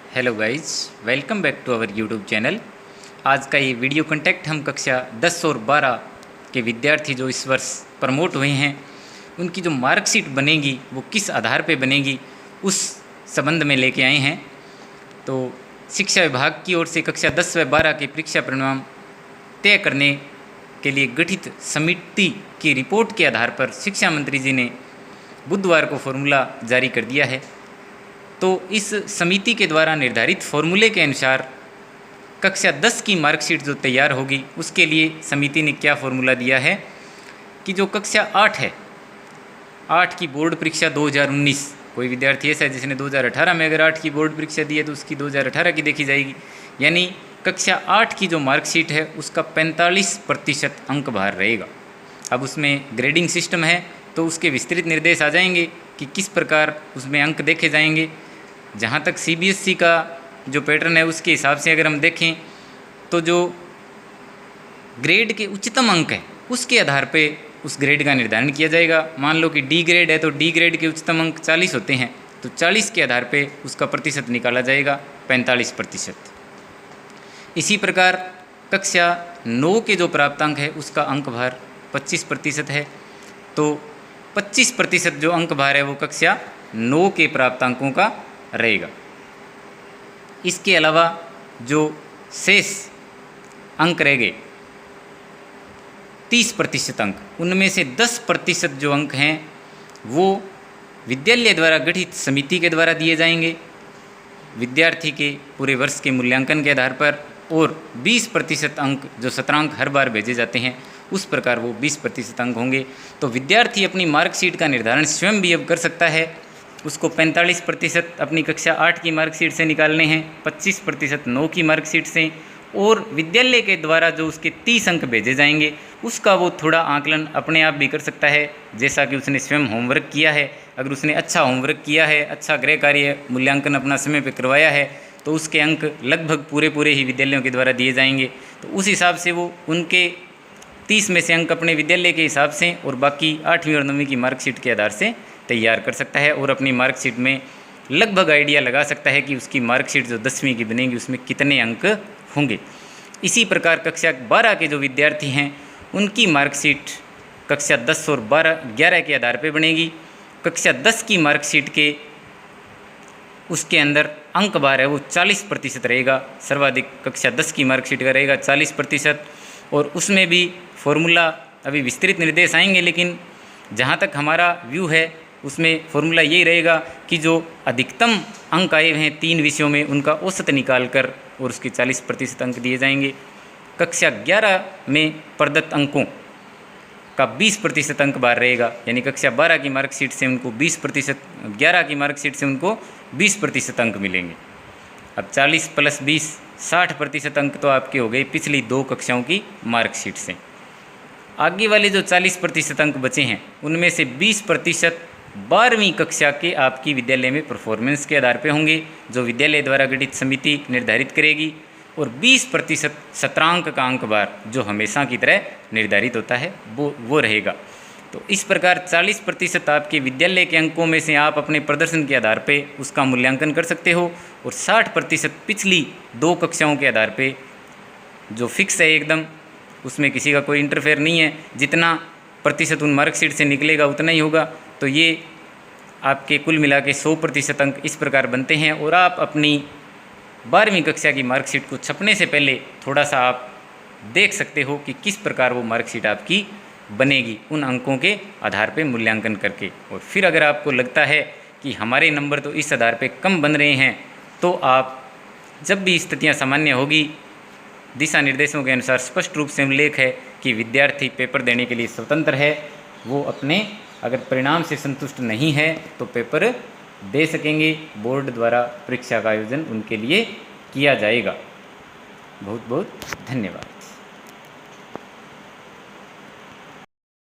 Hello guys, welcome back to our YouTube channel. आज का ये वीडियो कंटेक्ट हम कक्षा 10 और 12 के विद्यार्थी जो इस वर्ष प्रमोट हुए हैं उनकी जो मार्कशीट बनेगी वो किस आधार पे बनेगी उस संबंध में लेके आए हैं। तो शिक्षा विभाग की ओर से कक्षा 10 व 12 के परीक्षा परिणाम तय करने के लिए गठित समिति की रिपोर्ट के आधार पर शिक्षा मंत्री जी ने बुधवार को फॉर्मूला जारी कर दिया है। तो इस समिति के द्वारा निर्धारित फॉर्मूले के अनुसार कक्षा 10 की मार्कशीट जो तैयार होगी उसके लिए समिति ने क्या फॉर्मूला दिया है कि जो कक्षा 8 है, 8 की बोर्ड परीक्षा 2019, कोई विद्यार्थी ऐसा है जिसने 2018 में अगर 8 की बोर्ड परीक्षा दी है तो उसकी 2018 की देखी जाएगी। यानी कक्षा 8 की जो मार्कशीट है उसका 45% अंक भार रहेगा। अब उसमें ग्रेडिंग सिस्टम है तो उसके विस्तृत निर्देश आ जाएंगे कि किस प्रकार उसमें अंक देखे जाएंगे। जहाँ तक सीबीएसई का जो पैटर्न है उसके हिसाब से अगर हम देखें तो जो ग्रेड के उच्चतम अंक हैं उसके आधार पे उस ग्रेड का निर्धारण किया जाएगा। मान लो कि डी ग्रेड है तो डी ग्रेड के उच्चतम अंक 40 होते हैं, तो 40 के आधार पे उसका प्रतिशत निकाला जाएगा 45%। इसी प्रकार कक्षा 9 के जो प्राप्तांक है उसका अंक भार 25% है, तो 25% जो अंक भार है वो कक्षा 9 के प्राप्तांकों का रहेगा। इसके अलावा जो शेष अंक रह गए 30% अंक, उनमें से 10% जो अंक हैं वो विद्यालय द्वारा गठित समिति के द्वारा दिए जाएंगे विद्यार्थी के पूरे वर्ष के मूल्यांकन के आधार पर, और 20% अंक जो सत्रांक हर बार भेजे जाते हैं उस प्रकार वो 20% अंक होंगे। तो विद्यार्थी अपनी मार्कशीट का निर्धारण स्वयं भी अब कर सकता है। उसको 45% अपनी कक्षा 8 की मार्कशीट से निकालने हैं, 25% 9 की मार्कशीट से, और विद्यालय के द्वारा जो उसके 30 अंक भेजे जाएंगे उसका वो थोड़ा आकलन अपने आप भी कर सकता है, जैसा कि उसने स्वयं होमवर्क किया है। अगर उसने अच्छा होमवर्क किया है, अच्छा गृह कार्य मूल्यांकन अपना समय पर करवाया है तो उसके अंक लगभग पूरे ही विद्यालयों के द्वारा दिए जाएंगे। तो उस हिसाब से वो उनके 30 में से अंक अपने विद्यालय के हिसाब से और बाकी 8वीं और 9वीं की मार्कशीट के आधार से तैयार कर सकता है, और अपनी मार्कशीट में लगभग आइडिया लगा सकता है कि उसकी मार्कशीट जो 10वीं की बनेगी उसमें कितने अंक होंगे। इसी प्रकार कक्षा 12 के जो विद्यार्थी हैं उनकी मार्कशीट कक्षा 10 और 11 के आधार पर बनेगी। कक्षा 10 की मार्कशीट के उसके अंदर अंक भार है वो 40% रहेगा, सर्वाधिक कक्षा 10 की मार्कशीट का रहेगा 40%, और उसमें भी फॉर्मूला अभी विस्तृत निर्देश आएंगे, लेकिन जहाँ तक हमारा व्यू है उसमें फॉर्मूला यही रहेगा कि जो अधिकतम अंक आए हैं 3 विषयों में उनका औसत निकाल कर और उसके 40% अंक दिए जाएंगे। कक्षा 11 में प्रदत्त अंकों का 20% अंक भार रहेगा, यानी कक्षा 12 की मार्कशीट से उनको 20%, 11 की मार्कशीट से उनको 20% अंक मिलेंगे। अब 40 + 20 60% अंक तो आपके हो गए पिछली 2 कक्षाओं की मार्कशीट से। आगे वाले जो 40% अंक बचे हैं उनमें से 20% 12वीं कक्षा के आपकी विद्यालय में परफॉर्मेंस के आधार पर होंगे जो विद्यालय द्वारा गठित समिति निर्धारित करेगी, और 20% सत्रांक का अंक भार जो हमेशा की तरह निर्धारित होता है वो रहेगा। तो इस प्रकार 40% आपके विद्यालय के अंकों में से आप अपने प्रदर्शन के आधार पे उसका मूल्यांकन कर सकते हो, और 60% पिछली 2 कक्षाओं के आधार पे जो फिक्स है एकदम, उसमें किसी का कोई इंटरफेयर नहीं है, जितना प्रतिशत उन मार्कशीट से निकलेगा उतना ही होगा। तो ये आपके कुल मिला के 100% अंक इस प्रकार बनते हैं, और आप अपनी 12वीं कक्षा की मार्कशीट को छपने से पहले थोड़ा सा आप देख सकते हो कि किस प्रकार वो मार्कशीट आपकी बनेगी उन अंकों के आधार पे मूल्यांकन करके। और फिर अगर आपको लगता है कि हमारे नंबर तो इस आधार पे कम बन रहे हैं तो आप जब भी स्थितियाँ सामान्य होगी दिशा निर्देशों के अनुसार स्पष्ट रूप से उल्लेख है कि विद्यार्थी पेपर देने के लिए स्वतंत्र है। वो अपने अगर परिणाम से संतुष्ट नहीं है तो पेपर दे सकेंगे, बोर्ड द्वारा परीक्षा का आयोजन उनके लिए किया जाएगा। बहुत बहुत धन्यवाद।